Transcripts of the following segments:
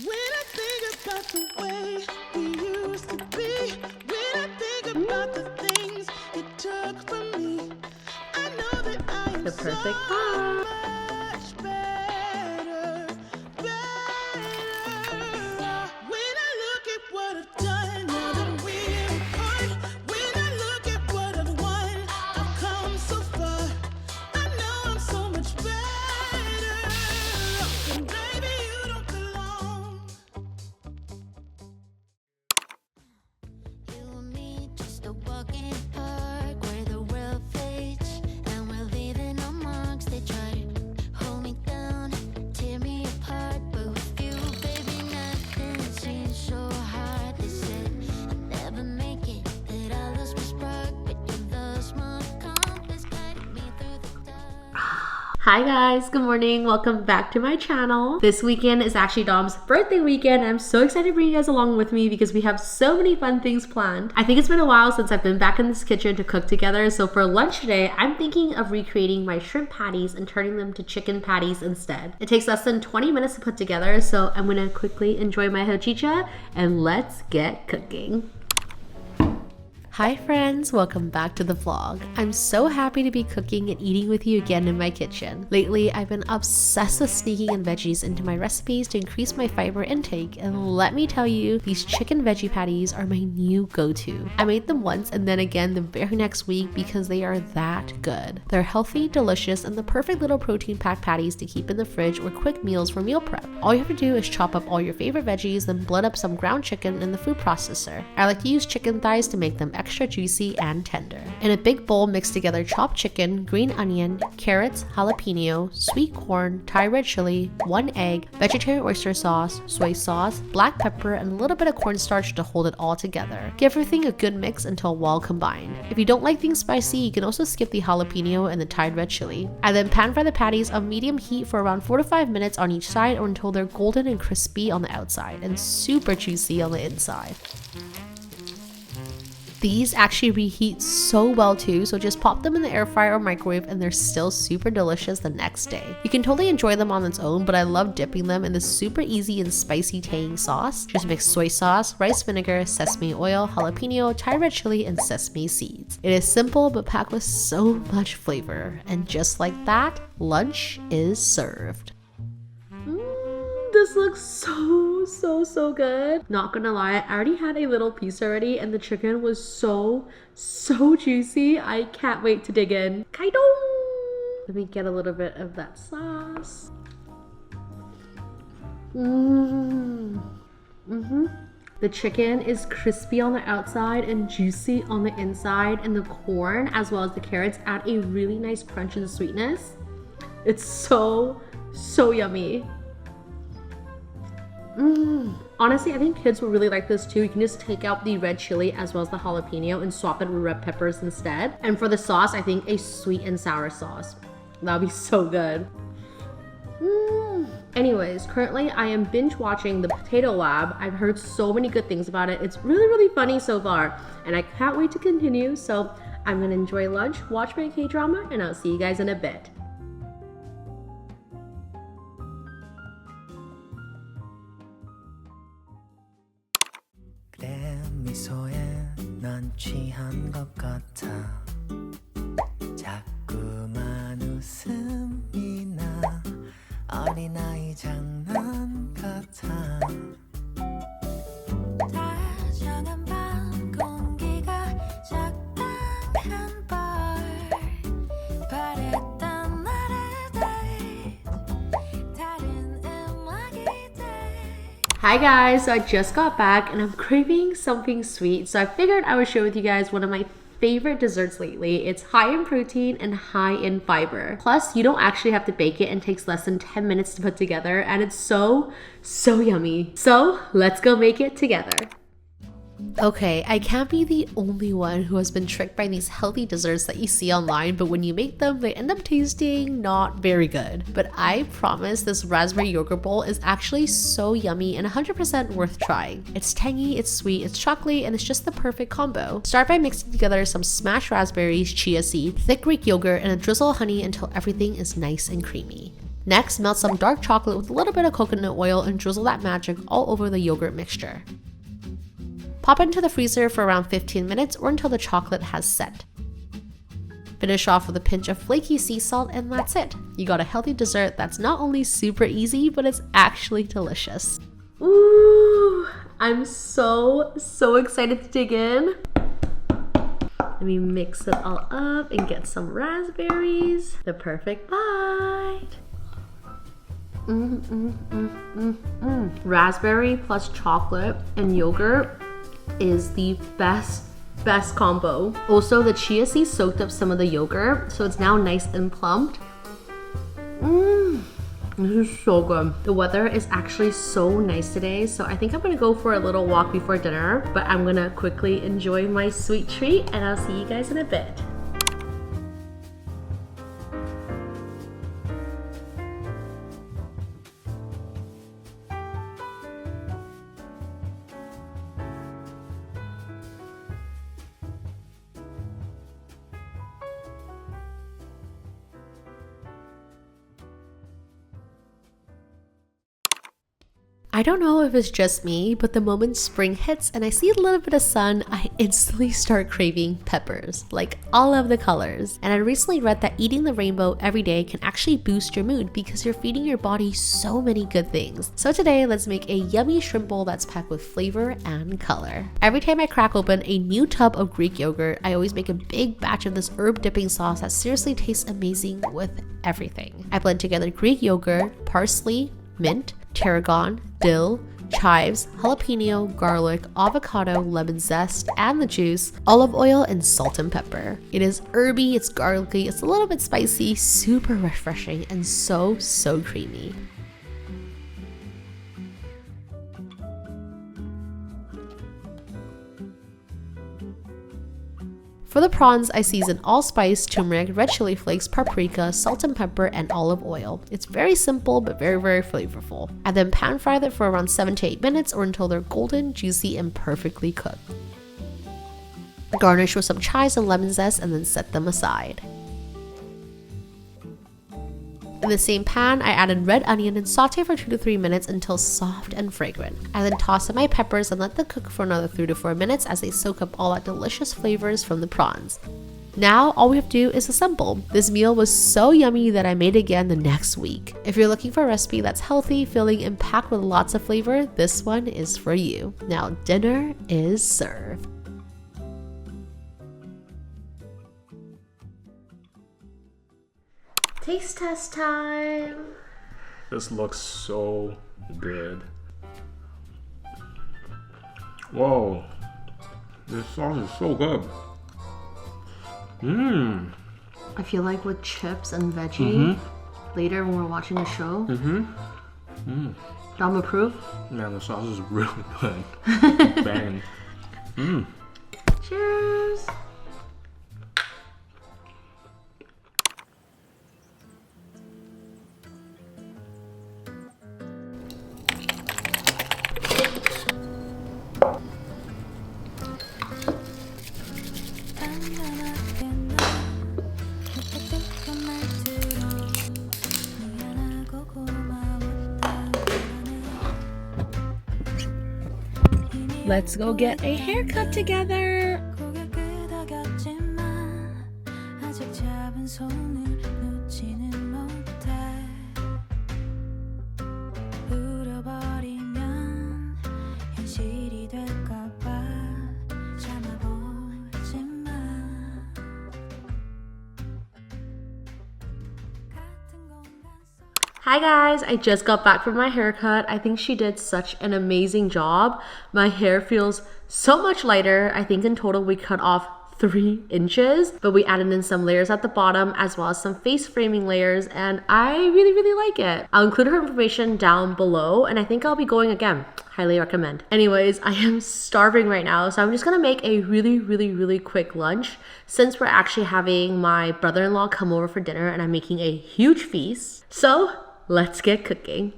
When I think about the way we used to be, when I think about the things it took from me, I know that I am The perfect so pot. much better, better. When I look at what I've done, now that we're apart, when I look at what I've won, I've come so far. I know I'm so much better, and baby, you don't belong. You and me, just a walk in the park where the world fades, and we're leaving our marks. They try to hold me down, tear me apart, but with you, baby, nothing seems so hard. They said I'd never make it, that I lost my spark, but your love's my compass, guiding me through the dark. Hi guys, good morning. Welcome back to my channel. This weekend is actually Dom's birthday weekend. I'm so excited to bring you guys along with me because we have so many fun things planned. I think it's been a while since I've been back in this kitchen to cook together. So for lunch today, I'm thinking of recreating my shrimp patties and turning them to chicken patties instead. It takes less than 20 minutes to put together, so I'm gonna quickly enjoy my hojicha and let's get cooking. Hi friends, welcome back to the vlog. I'm so happy to be cooking and eating with you again in my kitchen. Lately, I've been obsessed with sneaking in veggies into my recipes to increase my fiber intake, and let me tell you, these chicken veggie patties are my new go-to. I made them once and then again the very next week because they are that good. They're healthy, delicious, and the perfect little protein-packed patties to keep in the fridge or quick meals for meal prep. All you have to do is chop up all your favorite veggies, then blend up some ground chicken in the food processor. I like to use chicken thighs to make them extra juicy and tender. In a big bowl, mix together chopped chicken, green onion, carrots, jalapeno, sweet corn, Thai red chili, 1 egg, vegetarian oyster sauce, soy sauce, black pepper, and a little bit of cornstarch to hold it all together. Give everything a good mix until well combined. If you don't like things spicy, you can also skip the jalapeno and the Thai red chili. I then pan fry the patties on medium heat for around 4 to 5 minutes on each side or until they're golden and crispy on the outside and super juicy on the inside. These actually reheat so well too, so just pop them in the air fryer or microwave and they're still super delicious the next day. You can totally enjoy them on its own, but I love dipping them in this super easy and spicy tang sauce. Just mix soy sauce, rice vinegar, sesame oil, jalapeno, Thai red chili, and sesame seeds. It is simple but packed with so much flavor. And just like that, lunch is served. This looks so good. Not gonna lie, I already had a little piece already and the chicken was so juicy. I can't wait to dig in. Kaido! Let me get a little bit of that sauce. The chicken is crispy on the outside and juicy on the inside, and the corn as well as the carrots add a really nice crunch and sweetness. It's so yummy. Honestly, I think kids will really like this too. You can just take out the red chili as well as the jalapeno and swap it with red peppers instead. And for the sauce, I think a sweet and sour sauce. That'll be so good. Anyways, currently I am binge watching The Potato Lab. I've heard so many good things about it. It's really funny so far and I can't wait to continue. So I'm gonna enjoy lunch, watch my K-drama, and I'll see you guys in a bit. 미소에 난 취한 것 같아 자꾸만 웃음이 나 어린아이 장난 같아 다정한 밤 공기가 적당한 걸 바랬던 나를 돼 다른 음악이 돼. Hi guys, so I just got back and I'm craving something sweet, so I figured I would share with you guys one of my favorite desserts lately. It's high in protein and high in fiber. Plus, you don't actually have to bake it and takes less than 10 minutes to put together, and it's so yummy. So let's go make it together. Okay, I can't be the only one who has been tricked by these healthy desserts that you see online, but when you make them, they end up tasting not very good. But I promise this raspberry yogurt bowl is actually so yummy and 100% worth trying. It's tangy, it's sweet, it's chocolatey, and it's just the perfect combo. Start by mixing together some smashed raspberries, chia seed, thick Greek yogurt, and a drizzle of honey until everything is nice and creamy. Next, melt some dark chocolate with a little bit of coconut oil and drizzle that magic all over the yogurt mixture. Pop it into the freezer for around 15 minutes or until the chocolate has set. Finish off with a pinch of flaky sea salt and that's it. You got a healthy dessert that's not only super easy, but it's actually delicious. Ooh, I'm so excited to dig in. Let me mix it all up and get some raspberries. The perfect bite. Raspberry plus chocolate and yogurt is the best combo. Also, the chia seeds soaked up some of the yogurt, so it's now nice and plumped. This is so good. The weather is actually so nice today, so I think I'm gonna go for a little walk before dinner, but I'm gonna quickly enjoy my sweet treat and I'll see you guys in a bit. I don't know if it's just me, but the moment spring hits and I see a little bit of sun, I instantly start craving peppers, like all of the colors. And I recently read that eating the rainbow every day can actually boost your mood because you're feeding your body so many good things. So today, let's make a yummy shrimp bowl that's packed with flavor and color. Every time I crack open a new tub of Greek yogurt, I always make a big batch of this herb dipping sauce that seriously tastes amazing with everything. I blend together Greek yogurt, parsley, mint, tarragon, dill, chives, jalapeno, garlic, avocado, lemon zest, and the juice, olive oil, and salt and pepper. It is herby, it's garlicky, it's a little bit spicy, super refreshing, and so creamy. For the prawns, I season allspice, turmeric, red chili flakes, paprika, salt and pepper, and olive oil. It's very simple, but very flavorful. I then pan fry them for around 7 to 8 minutes or until they're golden, juicy, and perfectly cooked. Garnish with some chives and lemon zest and then set them aside. In the same pan, I added red onion and saute for 2 to 3 minutes until soft and fragrant. I then toss in my peppers and let them cook for another 3 to 4 minutes as they soak up all that delicious flavors from the prawns. Now, all we have to do is assemble. This meal was so yummy that I made it again the next week. If you're looking for a recipe that's healthy, filling, and packed with lots of flavor, this one is for you. Now, dinner is served. Taste test time. This looks so good. Whoa, this sauce is so good. I feel like with chips and veggie, later when we're watching the show, Dom approve? Man, the sauce is really good. Bang. Cheers. Let's go get a haircut together. 고개 끄덕였지만 아직 잡은 손을 놓지는 못해 울어버리면 현실이 될까봐 참아보지만 같은 공간 속 Hi guys, I just got back from my haircut. I think she did such an amazing job. My hair feels so much lighter. I think in total we cut off 3 inches, but we added in some layers at the bottom as well as some face framing layers, and I really like it. I'll include her information down below, and I think I'll be going again. Highly recommend. Anyways, I am starving right now, so I'm just gonna make a really quick lunch since we're actually having my brother-in-law come over for dinner and I'm making a huge feast. So let's get cooking.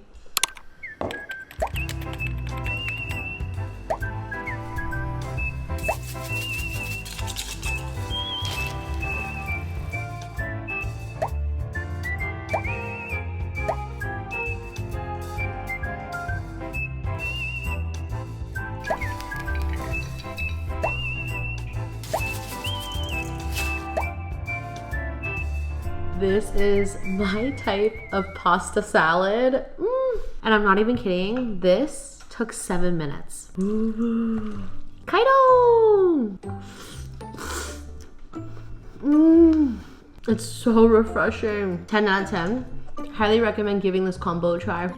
This is my type of pasta salad. And I'm not even kidding. This took 7 minutes. Kaido! It's so refreshing. 10 out of 10. Highly recommend giving this combo a try.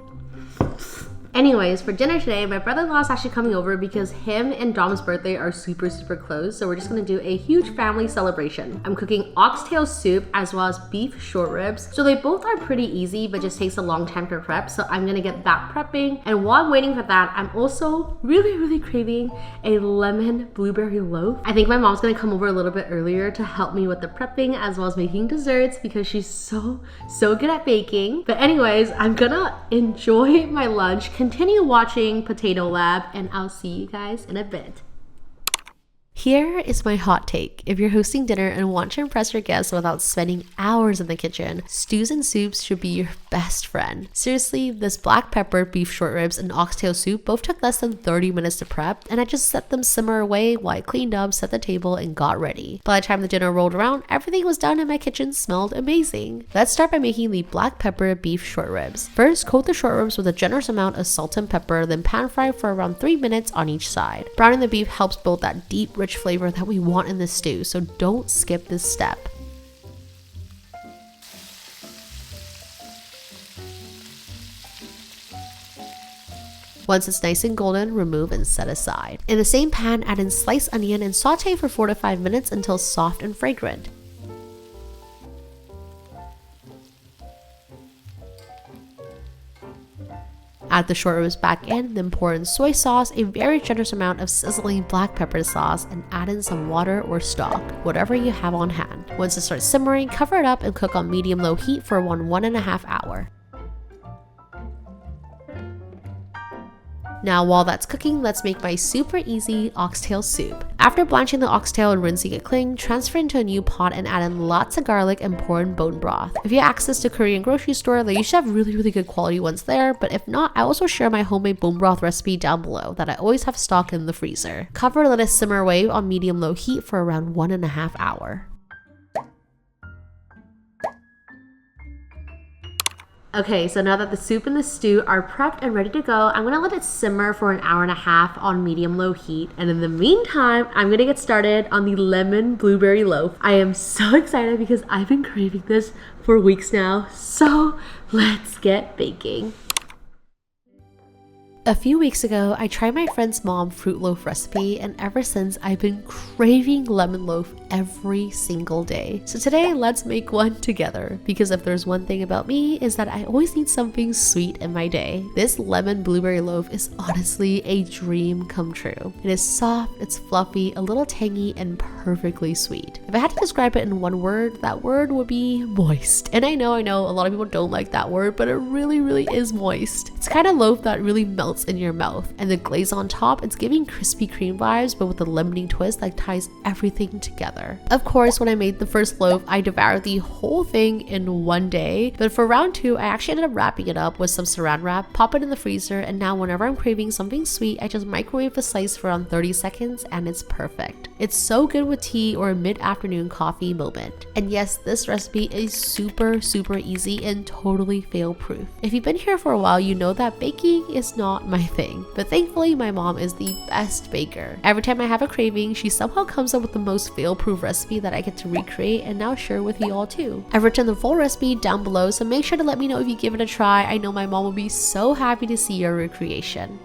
Anyways, for dinner today, my brother-in-law is actually coming over because him and Dom's birthday are super close, so we're just gonna do a huge family celebration. I'm cooking oxtail soup as well as beef short ribs. So they both are pretty easy, but just takes a long time to prep, so I'm gonna get that prepping. And while I'm waiting for that, I'm also really craving a lemon blueberry loaf. I think my mom's gonna come over a little bit earlier to help me with the prepping as well as making desserts because she's so good at baking. But anyways, I'm gonna enjoy my lunch, continue watching Potato Lab, and I'll see you guys in a bit. Here is my hot take. If you're hosting dinner and want to impress your guests without spending hours in the kitchen, stews and soups should be your best friend. Seriously, this black pepper beef short ribs and oxtail soup both took less than 30 minutes to prep, and I just set them simmer away while I cleaned up, set the table, and got ready. By the time the dinner rolled around, everything was done and my kitchen smelled amazing. Let's start by making the black pepper beef short ribs. First, coat the short ribs with a generous amount of salt and pepper, then pan fry for around 3 minutes on each side. Browning the beef helps build that deep, rich flavor that we want in this stew, so don't skip this step. Once it's nice and golden, remove and set aside. In the same pan, add in sliced onion and saute for 4 to 5 minutes until soft and fragrant. Add the short ribs back in, then pour in soy sauce, a very generous amount of sizzling black pepper sauce, and add in some water or stock, whatever you have on hand. Once it starts simmering, cover it up and cook on medium-low heat for 1.5 hours. Now while that's cooking, let's make my super easy oxtail soup. After blanching the oxtail and rinsing it clean, transfer into a new pot and add in lots of garlic and pour in bone broth. If you have access to Korean grocery store, they usually have really good quality ones there, but if not, I also share my homemade bone broth recipe down below that I always have stock in the freezer. Cover and let it simmer away on medium-low heat for around 1.5 hours. Okay, so now that the soup and the stew are prepped and ready to go, I'm gonna let it simmer for 1.5 hours on medium-low heat. And in the meantime, I'm gonna get started on the lemon blueberry loaf. I am so excited because I've been craving this for weeks now. So let's get baking. A few weeks ago, I tried my friend's mom fruit loaf recipe, and ever since I've been craving lemon loaf every single day. So today, let's make one together, because if there's one thing about me is that I always need something sweet in my day. This lemon blueberry loaf is honestly a dream come true. It is soft, it's fluffy, a little tangy, and perfectly sweet. If I had to describe it in one word, that word would be moist. And I know a lot of people don't like that word, but it really is moist. It's kind of loaf that really melts in your mouth, and the glaze on top, it's giving Krispy Kreme vibes but with a lemony twist that ties everything together. Of course, when I made the first loaf, I devoured the whole thing in one day, but for round 2, I actually ended up wrapping it up with some saran wrap, pop it in the freezer, and now whenever I'm craving something sweet, I just microwave the slice for around 30 seconds and it's perfect. It's so good with tea or a mid-afternoon coffee moment. And yes, this recipe is super easy and totally fail-proof. If you've been here for a while, you know that baking is not my thing, but thankfully my mom is the best baker. Every time I have a craving, she somehow comes up with the most fail-proof recipe that I get to recreate and now share with you all too. I've written the full recipe down below, so make sure to let me know if you give it a try. I know my mom will be so happy to see your recreation.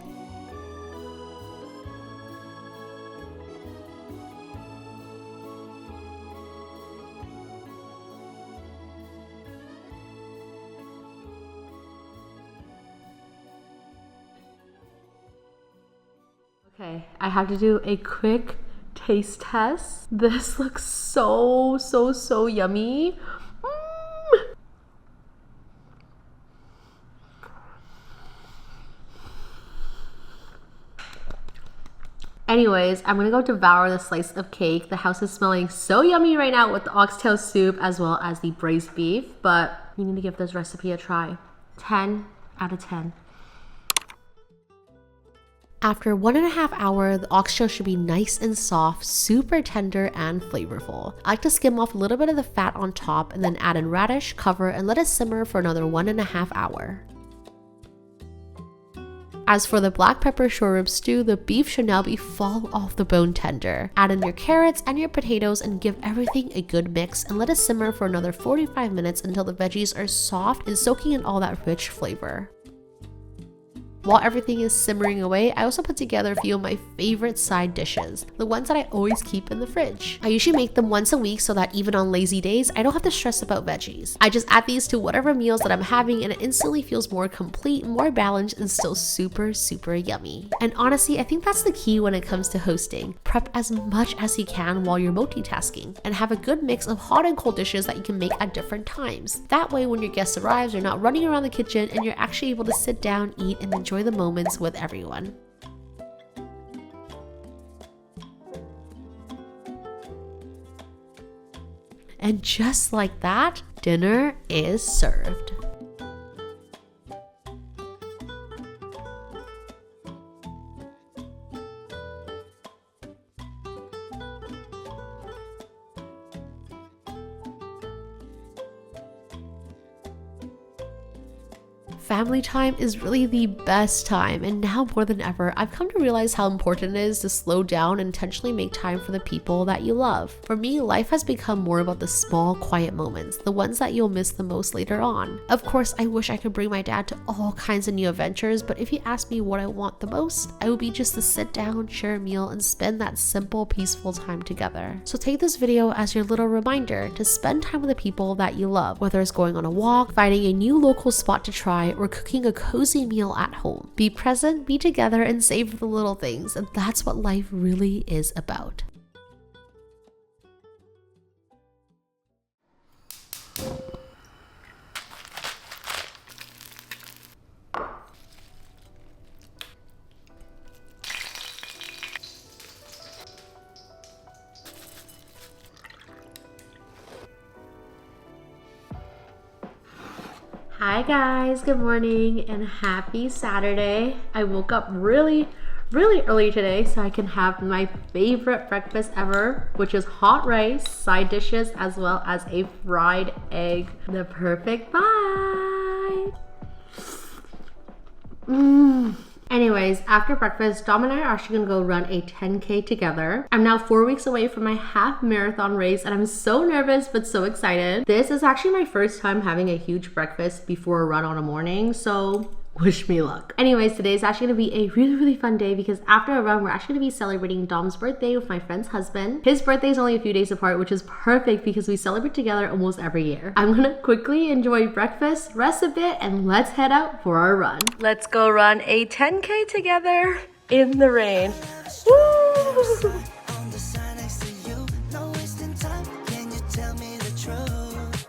Okay, I have to do a quick taste test. This looks so yummy. Anyways, I'm gonna go devour the slice of cake. The house is smelling so yummy right now with the oxtail soup as well as the braised beef, but you need to give this recipe a try. 10 out of 10. After 1.5 hours, the oxtail should be nice and soft, super tender and flavorful. I like to skim off a little bit of the fat on top and then add in radish, cover, and let it simmer for another 1.5 hours. As for the black pepper short rib stew, the beef should now be fall off the bone tender. Add in your carrots and your potatoes and give everything a good mix and let it simmer for another 45 minutes until the veggies are soft and soaking in all that rich flavor. While everything is simmering away, I also put together a few of my favorite side dishes, the ones that I always keep in the fridge. I usually make them once a week so that even on lazy days, I don't have to stress about veggies. I just add these to whatever meals that I'm having and it instantly feels more complete, more balanced, and still super, super yummy. And honestly, I think that's the key when it comes to hosting. Prep as much as you can while you're multitasking and have a good mix of hot and cold dishes that you can make at different times. That way, when your guest arrives, you're not running around the kitchen and you're actually able to sit down, eat, and enjoy the moments with everyone. And just like that, dinner is served. Family time is really the best time, and now more than ever, I've come to realize how important it is to slow down and intentionally make time for the people that you love. For me, life has become more about the small, quiet moments, the ones that you'll miss the most later on. Of course, I wish I could bring my dad to all kinds of new adventures, but if you ask me what I want the most, I would be just to sit down, share a meal, and spend that simple, peaceful time together. So take this video as your little reminder to spend time with the people that you love, whether it's going on a walk, finding a new local spot to try, or cooking a cozy meal at home. Be present, be together, and savor the little things, and that's what life really is about. Hi guys, good morning and happy Saturday. I woke up really early today so I can have my favorite breakfast ever, which is hot rice, side dishes, as well as a fried egg. The perfect bite. Anyways, after breakfast, Dom and I are actually gonna go run a 10K together. I'm now 4 weeks away from my half marathon race and I'm so nervous but so excited. This is actually my first time having a huge breakfast before a run on a morning, so wish me luck. Anyways, today is actually gonna be a really fun day because after a run, we're actually gonna be celebrating Dom's birthday with my friend's husband. His birthday is only a few days apart, which is perfect because we celebrate together almost every year. I'm gonna quickly enjoy breakfast, rest a bit, and let's head out for our run. Let's go run a 10K together in the rain. Woo! On the side next to you, no wasting time. Can you tell me the truth?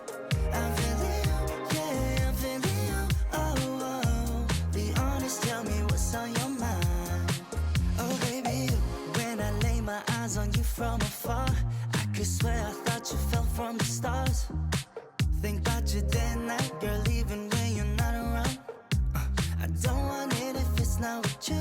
I'm feeling you, yeah, I'm feeling you. Oh, be honest, tell me what's on your mind. Oh, baby, when I lay my eyes on you from afar, I could swear I thought you fell from the stars. Think about you day and night, girl, even when you're not around. I don't want it if it's not with you.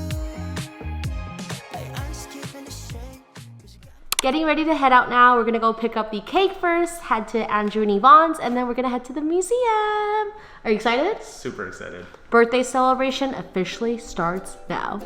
Getting ready to head out now. We're gonna go pick up the cake first, head to Andrew and Yvonne's, and then we're gonna head to the museum. Are you excited? Super excited. Birthday celebration officially starts now.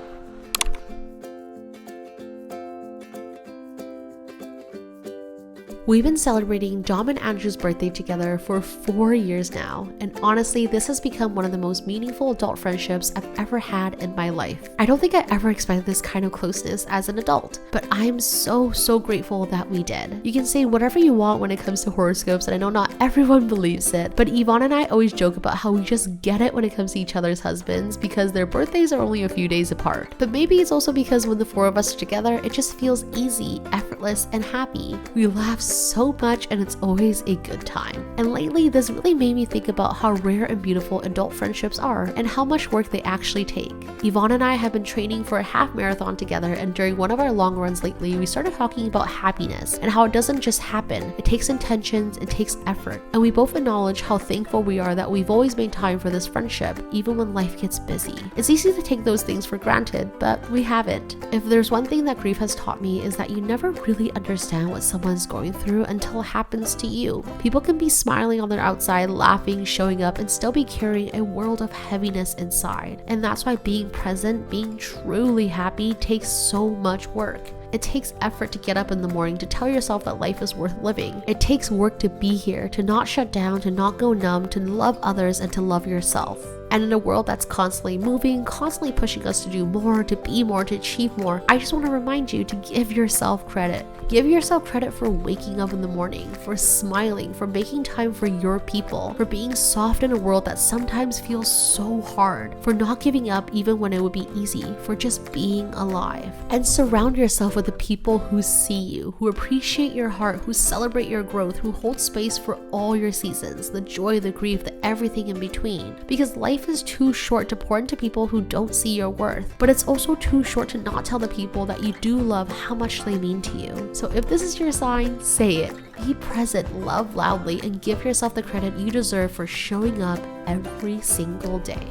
We've been celebrating Dom and Andrew's birthday together for 4 years now, and honestly, this has become one of the most meaningful adult friendships I've ever had in my life. I don't think I ever expected this kind of closeness as an adult, but I am so grateful that we did. You can say whatever you want when it comes to horoscopes, and I know not everyone believes it, but Yvonne and I always joke about how we just get it when it comes to each other's husbands because their birthdays are only a few days apart. But maybe it's also because when the four of us are together, it just feels easy, effortless, and happy. We laugh so much and it's always a good time. And lately, this really made me think about how rare and beautiful adult friendships are and how much work they actually take. Yvonne and I have been training for a half marathon together, and during one of our long runs lately, we started talking about happiness and how it doesn't just happen. It takes intentions, it takes effort. And we both acknowledge how thankful we are that we've always made time for this friendship, even when life gets busy. It's easy to take those things for granted, but we haven't. If there's one thing that grief has taught me, is that you never really understand what someone's going through until it happens to you. People can be smiling on their outside, laughing, showing up, and still be carrying a world of heaviness inside. And that's why being present, being truly happy, takes so much work. It takes effort to get up in the morning, to tell yourself that life is worth living. It takes work to be here, to not shut down, to not go numb, to love others, and to love yourself. And in a world that's constantly moving, constantly pushing us to do more, to be more, to achieve more, I just want to remind you to give yourself credit. Give yourself credit for waking up in the morning, for smiling, for making time for your people, for being soft in a world that sometimes feels so hard, for not giving up even when it would be easy, for just being alive. And surround yourself with the people who see you, who appreciate your heart, who celebrate your growth, who hold space for all your seasons, the joy, the grief, the everything in between. Because life is too short to pour into people who don't see your worth, but it's also too short to not tell the people that you do love how much they mean to you. So if this is your sign, say it. Be present, love loudly, and give yourself the credit you deserve for showing up every single day.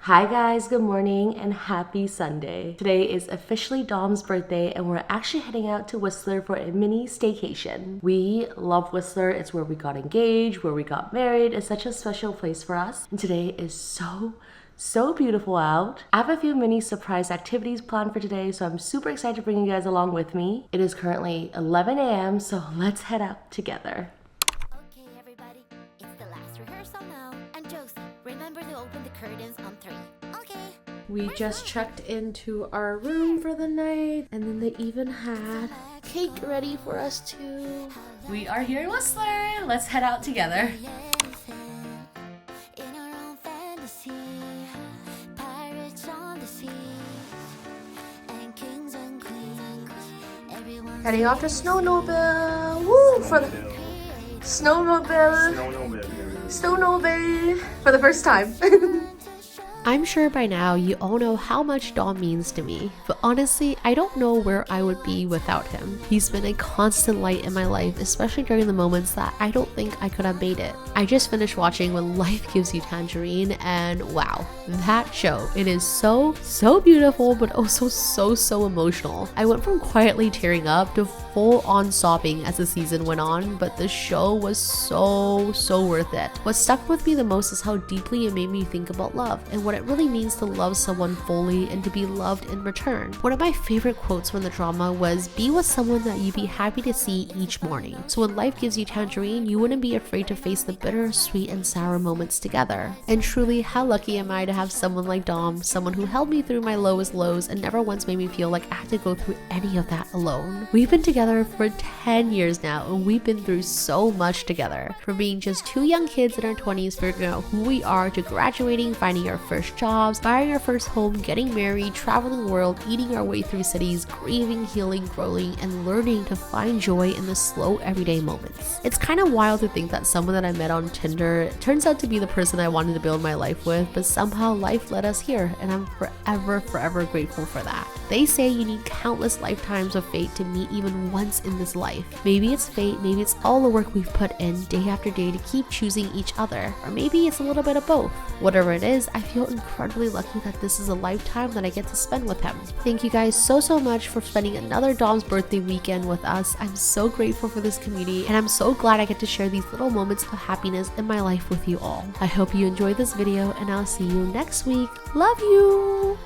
Hi guys, good morning and happy Sunday. Today is officially Dom's birthday and we're actually heading out to Whistler for a mini staycation. We love Whistler. It's where we got engaged, where we got married. It's such a special place for us. And today is so beautiful out. I have a few mini surprise activities planned for today, so I'm super excited to bring you guys along with me. It is currently 11 a.m., so let's head out together. Okay, everybody, it's the last rehearsal now. And Josie, remember to open the curtains on 3. Okay. We just checked into our room for the night, and then they even had cake ready for us too. We are here in Whistler. Let's head out together. In our own fantasy, pirates on the sea, and kings and queens, everyone Heading off to Snowmobile. Woo! For the Snowmobile for the first time. I'm sure by now you all know how much Dom means to me, but honestly, I don't know where I would be without him. He's been a constant light in my life, especially during the moments that I don't think I could have made it. I just finished watching When Life Gives You Tangerine, and wow, that show, it is so beautiful, but also so emotional. I went from quietly tearing up to full on sobbing as the season went on, but the show was so worth it. What stuck with me the most is how deeply it made me think about love and what it really means to love someone fully and to be loved in return. One of my favorite quotes from the drama was, "Be with someone that you'd be happy to see each morning. So when life gives you tangerine, you wouldn't be afraid to face the bitter, sweet, and sour moments together." And truly, how lucky am I to have someone like Dom, someone who held me through my lowest lows and never once made me feel like I had to go through any of that alone. We've been together for 10 years now, and we've been through so much together. From being just 2 young kids in our 20s, figuring out who we are, to graduating, finding our first jobs, buying our first home, getting married, traveling the world, eating our way through cities, grieving, healing, growing, and learning to find joy in the slow everyday moments. It's kind of wild to think that someone that I met on Tinder turns out to be the person I wanted to build my life with, but somehow life led us here, and I'm forever grateful for that. They say you need countless lifetimes of fate to meet even once in this life. Maybe it's fate, maybe it's all the work we've put in day after day to keep choosing each other, or maybe it's a little bit of both. Whatever it is, I feel incredibly lucky that this is a lifetime that I get to spend with him. Thank you guys so much for spending another Dom's birthday weekend with us. I'm so grateful for this community, and I'm so glad I get to share these little moments of happiness in my life with you all. I hope you enjoyed this video, and I'll see you next week. Love you!